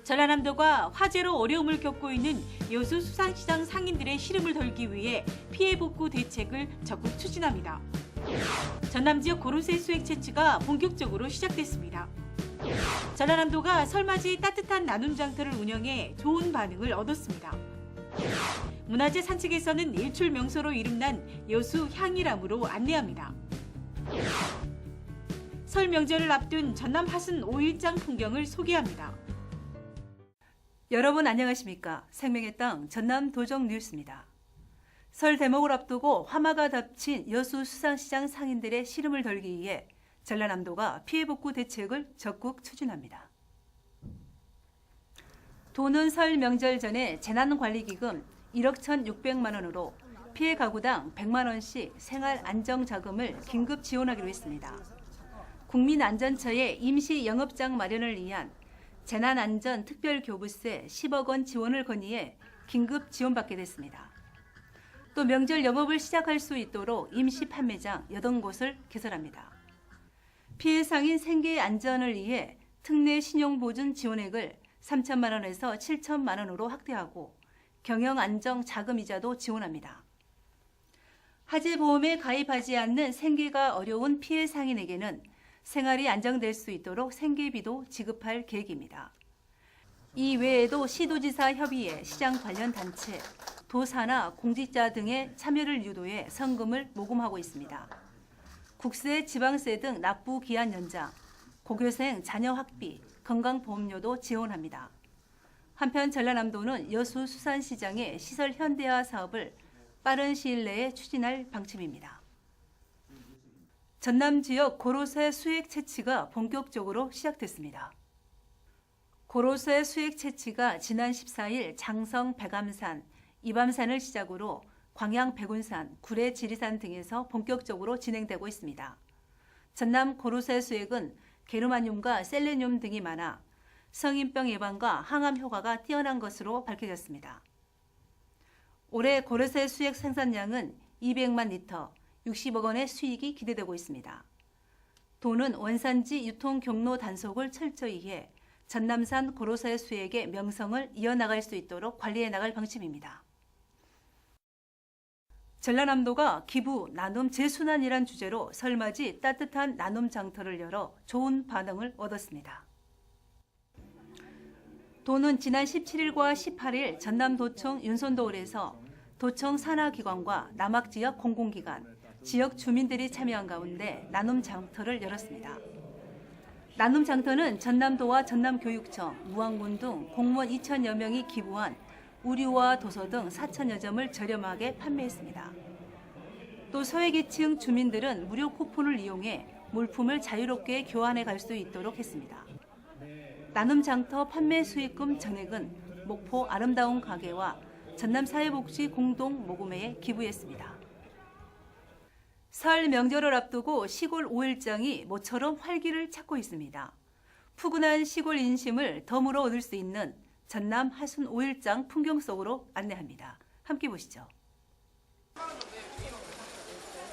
전라남도가 화재로 어려움을 겪고 있는 여수 수산시장 상인들의 시름을 덜기 위해 피해 복구 대책을 적극 추진합니다. 전남 지역 고로쇠 수액 채취가 본격적으로 시작됐습니다. 전라남도가 설맞이 따뜻한 나눔 장터를 운영해 좋은 반응을 얻었습니다. 문화재 산책에서는 일출 명소로 이름난 여수 향일암으로 안내합니다. 설 명절을 앞둔 전남 화순 5일장 풍경을 소개합니다. 여러분 안녕하십니까? 생명의 땅 전남 도정 뉴스입니다. 설 대목을 앞두고 화마가 덮친 여수 수산시장 상인들의 시름을 덜기 위해 전라남도가 피해 복구 대책을 적극 추진합니다. 도는 설 명절 전에 재난관리기금 1억 1,600만 원으로 피해 가구당 100만 원씩 생활 안정자금을 긴급 지원하기로 했습니다. 국민안전처의 임시 영업장 마련을 위한 재난안전특별교부세 10억 원 지원을 건의해 긴급 지원받게 됐습니다. 또 명절 영업을 시작할 수 있도록 임시 판매장 8곳을 개설합니다. 피해 상인 생계 안전을 위해 특례 신용보증 지원액을 3천만 원에서 7천만 원으로 확대하고 경영안정 자금이자도 지원합니다. 화재보험에 가입하지 않는 생계가 어려운 피해 상인에게는 생활이 안정될 수 있도록 생계비도 지급할 계획입니다. 이 외에도 시도지사 협의회, 시장 관련 단체, 도사나 공직자 등의 참여를 유도해 성금을 모금하고 있습니다. 국세, 지방세 등 납부 기한 연장, 고교생 자녀 학비, 건강보험료도 지원합니다. 한편 전라남도는 여수 수산시장의 시설 현대화 사업을 빠른 시일 내에 추진할 방침입니다. 전남 지역 고로쇠 수액 채취가 본격적으로 시작됐습니다. 고로쇠 수액 채취가 지난 14일 장성 백암산, 이밤산을 시작으로 광양 백운산, 구례 지리산 등에서 본격적으로 진행되고 있습니다. 전남 고로쇠 수액은 게르마늄과 셀레늄 등이 많아 성인병 예방과 항암 효과가 뛰어난 것으로 밝혀졌습니다. 올해 고로쇠 수액 생산량은 200만 리터, 60억 원의 수익이 기대되고 있습니다. 도는 원산지 유통 경로 단속을 철저히 해 전남산 고로쇠 수액의 명성을 이어나갈 수 있도록 관리해 나갈 방침입니다. 전라남도가 기부, 나눔, 재순환이란 주제로 설맞이 따뜻한 나눔 장터를 열어 좋은 반응을 얻었습니다. 도는 지난 17일과 18일 전남도청 윤선도홀에서 도청 산하기관과 남학지역 공공기관, 지역 주민들이 참여한 가운데 나눔 장터를 열었습니다. 나눔 장터는 전남도와 전남교육청, 무안군 등 공무원 2천여 명이 기부한 의류와 도서 등 4천여 점을 저렴하게 판매했습니다. 또 소외계층 주민들은 무료 쿠폰을 이용해 물품을 자유롭게 교환해 갈 수 있도록 했습니다. 나눔 장터 판매 수익금 전액은 목포 아름다운 가게와 전남사회복지 공동 모금회에 기부했습니다. 설 명절을 앞두고 시골 5일장이 모처럼 활기를 찾고 있습니다. 푸근한 시골 인심을 덤으로 얻을 수 있는 전남 화순 5일장 풍경 속으로 안내합니다. 함께 보시죠.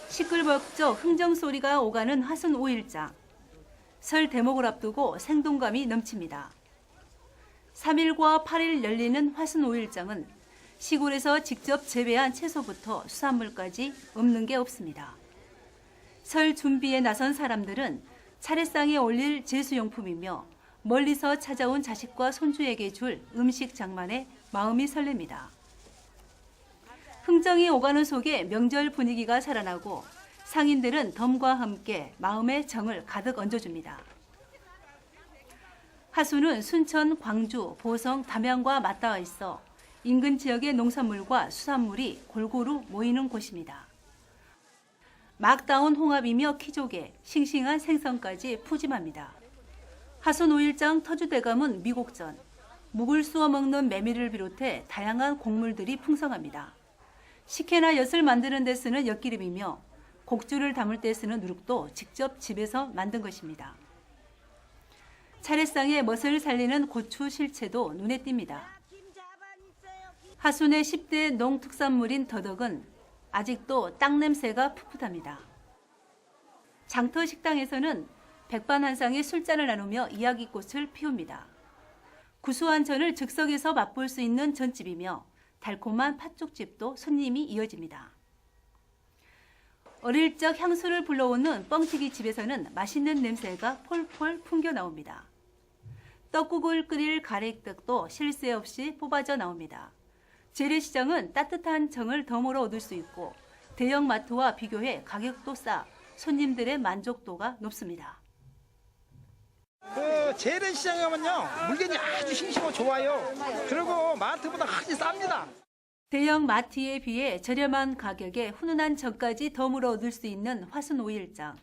시끌벅적 흥정소리가 오가는 화순 5일장. 설 대목을 앞두고 생동감이 넘칩니다. 3일과 8일 열리는 화순 5일장은 시골에서 직접 재배한 채소부터 수산물까지 없는 게 없습니다. 설 준비에 나선 사람들은 차례상에 올릴 제수용품이며 멀리서 찾아온 자식과 손주에게 줄 음식 장만에 마음이 설렙니다. 흥정이 오가는 속에 명절 분위기가 살아나고 상인들은 덤과 함께 마음의 정을 가득 얹어줍니다. 화순은 순천, 광주, 보성, 담양과 맞닿아 있어 인근 지역의 농산물과 수산물이 골고루 모이는 곳입니다. 막 따온 홍합이며 키조개, 싱싱한 생선까지 푸짐합니다. 화순 5일장 터주대감은 미곡전, 묵을 쑤어 먹는 메밀을 비롯해 다양한 곡물들이 풍성합니다. 식혜나 엿을 만드는 데 쓰는 엿기름이며 곡주를 담을 때 쓰는 누룩도 직접 집에서 만든 것입니다. 차례상에 멋을 살리는 고추 실체도 눈에 띕니다. 화순의 10대 농특산물인 더덕은 아직도 땅 냄새가 풋풋합니다. 장터 식당에서는 백반 한 쌍의 술잔을 나누며 이야기꽃을 피웁니다. 구수한 전을 즉석에서 맛볼 수 있는 전집이며 달콤한 팥죽집도 손님이 이어집니다. 어릴 적 향수를 불러오는 뻥튀기 집에서는 맛있는 냄새가 폴폴 풍겨 나옵니다. 떡국을 끓일 가래떡도 쉴 새 없이 뽑아져 나옵니다. 재래시장은 따뜻한 정을 덤으로 얻을 수 있고 대형 마트와 비교해 가격도 싸 손님들의 만족도가 높습니다. 재래시장에 가면요 물건이 아주 싱싱하고 좋아요. 그리고 마트보다 훨씬 쌉니다. 대형 마트에 비해 저렴한 가격에 훈훈한 정까지 덤으로 얻을 수 있는 화순 5일장.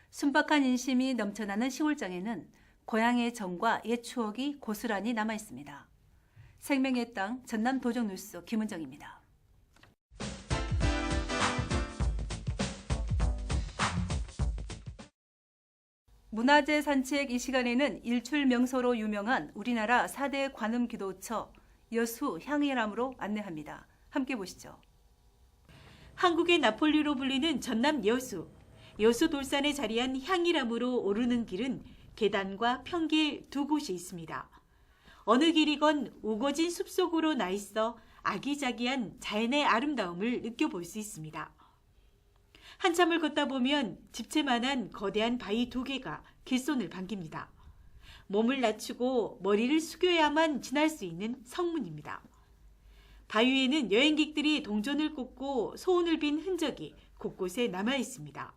순박한 인심이 넘쳐나는 시골장에는 고향의 정과 옛 추억이 고스란히 남아 있습니다. 생명의 땅 전남 도정뉴스 김은정입니다. 문화재 산책 이 시간에는 일출 명소로 유명한 우리나라 4대 관음기도처 여수 향일암으로 안내합니다. 함께 보시죠. 한국의 나폴리로 불리는 전남 여수. 여수 돌산에 자리한 향일암으로 오르는 길은 계단과 평길 두 곳이 있습니다. 어느 길이건 우거진 숲속으로 나 있어 아기자기한 자연의 아름다움을 느껴볼 수 있습니다. 한참을 걷다 보면 집채만한 거대한 바위 두 개가 길손을 반깁니다. 몸을 낮추고 머리를 숙여야만 지날 수 있는 성문입니다. 바위에는 여행객들이 동전을 꽂고 소원을 빈 흔적이 곳곳에 남아 있습니다.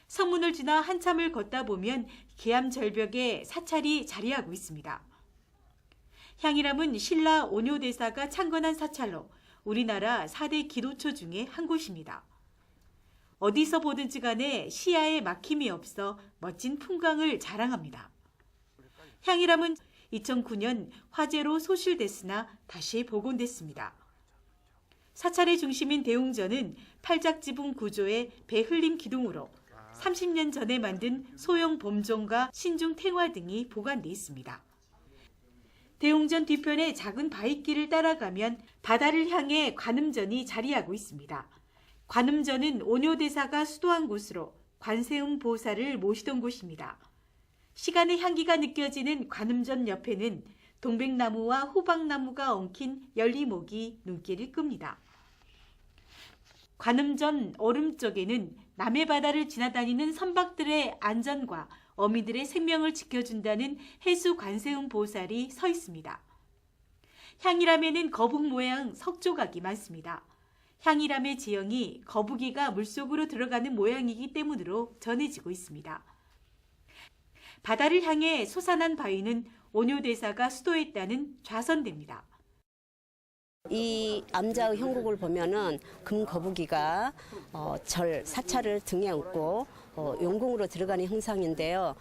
성문을 지나 한참을 걷다 보면 계암 절벽에 사찰이 자리하고 있습니다. 향일암은 신라 온효대사가 창건한 사찰로 우리나라 4대 기도처 중에 한 곳입니다. 어디서 보든지 간에 시야에 막힘이 없어 멋진 풍광을 자랑합니다. 향일암은 2009년 화재로 소실됐으나 다시 복원됐습니다. 사찰의 중심인 대웅전은 팔작지붕 구조의 배흘림 기둥으로 30년 전에 만든 소형 범종과 신중 탱화 등이 보관돼 있습니다. 대웅전 뒤편의 작은 바위길을 따라가면 바다를 향해 관음전이 자리하고 있습니다. 관음전은 온효대사가 수도한 곳으로 관세음 보살을 모시던 곳입니다. 시간의 향기가 느껴지는 관음전 옆에는 동백나무와 호박나무가 엉킨 열리목이 눈길을 끕니다. 관음전 오름쪽에는 남해바다를 지나다니는 선박들의 안전과 어미들의 생명을 지켜준다는 해수 관세음 보살이 서 있습니다. 향일암에는 거북 모양 석조각이 많습니다. 향일암의 지형이 거북이가 물속으로 들어가는 모양이기 때문으로 전해지고 있습니다. 바다를 향해 솟아난 바위는 온효대사가 수도했다는 좌선됩니다. 이 암자의 형국을 보면은 금거북이가 사찰을 등에 안고 용궁으로 들어가는 형상인데요.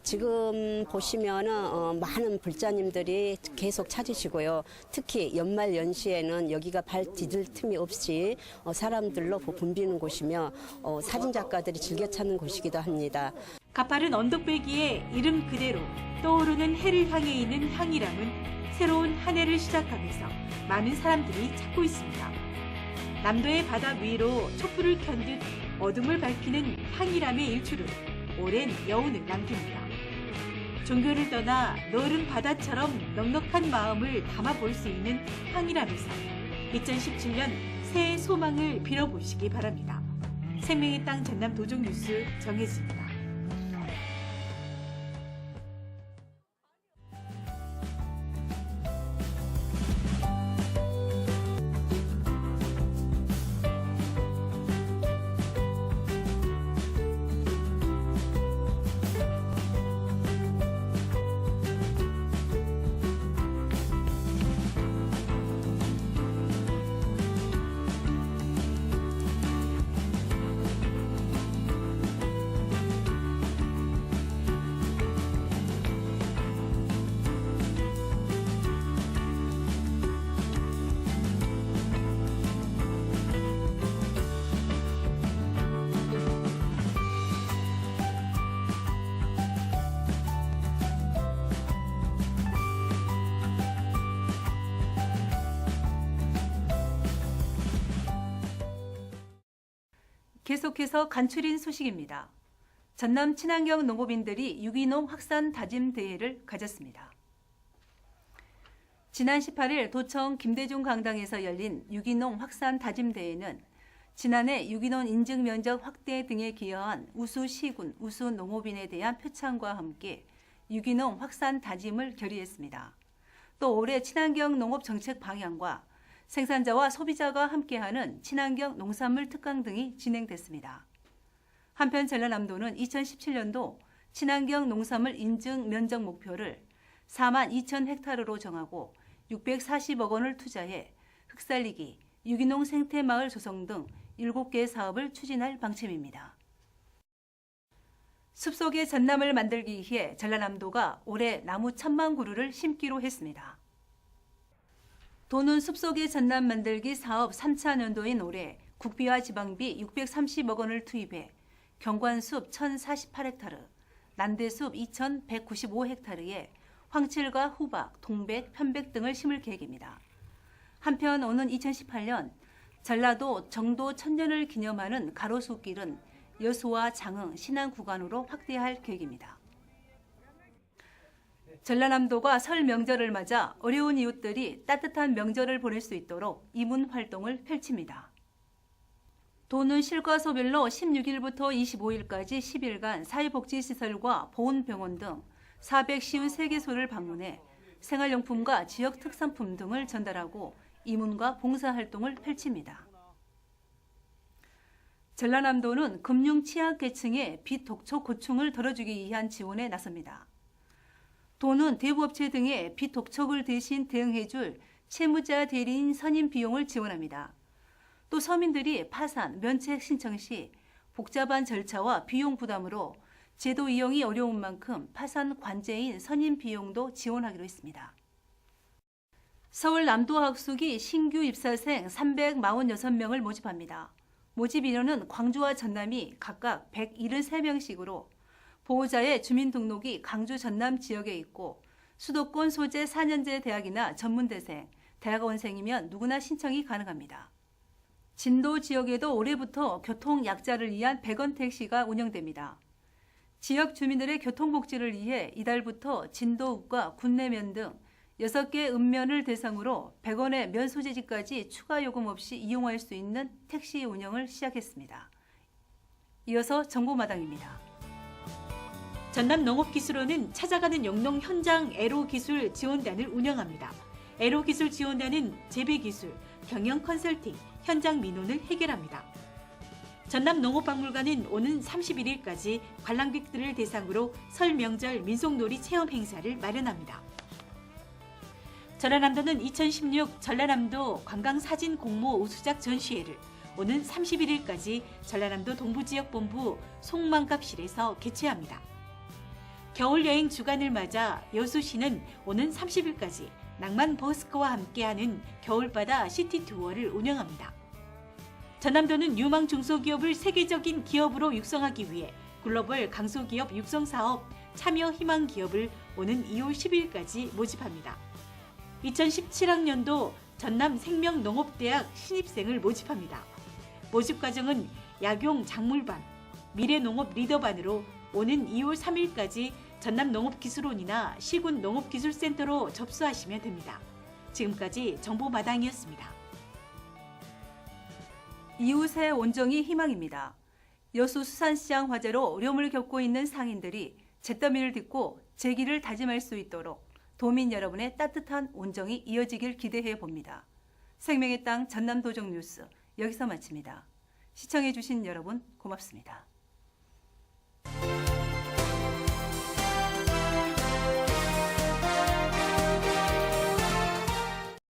지금 보시면은 많은 불자님들이 계속 찾으시고요. 특히 연말 연시에는 여기가 발 디딜 틈이 없이 사람들로 붐비는 곳이며 사진 작가들이 즐겨 찾는 곳이기도 합니다. 가파른 언덕배기에 이름 그대로 떠오르는 해를 향해 있는 향일암은 새로운 한 해를 시작하면서 많은 사람들이 찾고 있습니다. 남도의 바다 위로 촛불을 켠 듯 어둠을 밝히는 향일암의 일출은 오랜 여운을 남깁니다. 종교를 떠나 너른 바다처럼 넉넉한 마음을 담아볼 수 있는 향일암에서 2017년 새해 소망을 빌어보시기 바랍니다. 생명의 땅 전남 도정뉴스 정혜지입니다. 계속해서 간추린 소식입니다. 전남 친환경 농업인들이 유기농 확산 다짐 대회를 가졌습니다. 지난 18일 도청 김대중 강당에서 열린 유기농 확산 다짐대회는 지난해 유기농 인증 면적 확대 등에 기여한 우수 시군, 우수 농업인에 대한 표창과 함께 유기농 확산 다짐을 결의했습니다. 또 올해 친환경 농업 정책 방향과 생산자와 소비자가 함께하는 친환경 농산물 특강 등이 진행됐습니다. 한편 전라남도는 2017년도 친환경 농산물 인증 면적 목표를 4만 2천 헥타르로 정하고 640억 원을 투자해 흙살리기, 유기농 생태마을 조성 등 7개 사업을 추진할 방침입니다. 숲속의 전남을 만들기 위해 전라남도가 올해 나무 1,000만 그루를 심기로 했습니다. 도는 숲속의 전남 만들기 사업 3차 년도인 올해 국비와 지방비 630억 원을 투입해 경관숲 1,048헥타르, 난대숲 2,195헥타르에 황칠과 호박, 동백, 편백 등을 심을 계획입니다. 한편 오는 2018년 전라도 정도 천년을 기념하는 가로수길은 여수와 장흥, 신안 구간으로 확대할 계획입니다. 전라남도가 설 명절을 맞아 어려운 이웃들이 따뜻한 명절을 보낼 수 있도록 이문 활동을 펼칩니다. 도는 실과소별로 16일부터 25일까지 10일간 사회복지시설과 보훈병원 등 453개소를 방문해 생활용품과 지역 특산품 등을 전달하고 이문과 봉사활동을 펼칩니다. 전라남도는 금융 취약계층의 빚 독촉 고충을 덜어주기 위한 지원에 나섭니다. 도는 대부업체 등의 빚 독촉을 대신 대응해줄 채무자 대리인 선임 비용을 지원합니다. 또 서민들이 파산, 면책 신청 시 복잡한 절차와 비용 부담으로 제도 이용이 어려운 만큼 파산 관제인 선임 비용도 지원하기로 했습니다. 서울 남도학숙이 신규 입사생 346명을 모집합니다. 모집 인원은 광주와 전남이 각각 173명씩으로 보호자의 주민등록이 강주 전남 지역에 있고 수도권 소재 4년제 대학이나 전문대생, 대학원생이면 누구나 신청이 가능합니다. 진도 지역에도 올해부터 교통약자를 위한 100원 택시가 운영됩니다. 지역 주민들의 교통복지를 위해 이달부터 진도읍과 군내면 등 6개 읍면을 대상으로 100원의 면 소재지까지 추가 요금 없이 이용할 수 있는 택시 운영을 시작했습니다. 이어서 정보마당입니다. 전남농업기술원은 찾아가는 영농 현장 애로기술 지원단을 운영합니다. 애로기술 지원단은 재배기술, 경영 컨설팅, 현장 민원을 해결합니다. 전남농업박물관은 오는 31일까지 관람객들을 대상으로 설 명절 민속놀이 체험 행사를 마련합니다. 전라남도는 2016 전라남도 관광사진 공모 우수작 전시회를 오는 31일까지 전라남도 동부지역본부 송만갑실에서 개최합니다. 겨울여행 주간을 맞아 여수시는 오는 30일까지 낭만 버스커와 함께하는 겨울바다 시티투어를 운영합니다. 전남도는 유망 중소기업을 세계적인 기업으로 육성하기 위해 글로벌 강소기업 육성사업 참여 희망 기업을 오는 2월 10일까지 모집합니다. 2017학년도 전남생명농업대학 신입생을 모집합니다. 모집 과정은 약용 작물반, 미래농업 리더반으로 오는 2월 3일까지 전남농업기술원이나 시군 농업기술센터로 접수하시면 됩니다. 지금까지 정보마당이었습니다. 이웃의 온정이 희망입니다. 여수 수산시장 화재로 어려움을 겪고 있는 상인들이 잿더미를 딛고 재기를 다짐할 수 있도록 도민 여러분의 따뜻한 온정이 이어지길 기대해 봅니다. 생명의 땅 전남도정 뉴스 여기서 마칩니다. 시청해 주신 여러분 고맙습니다.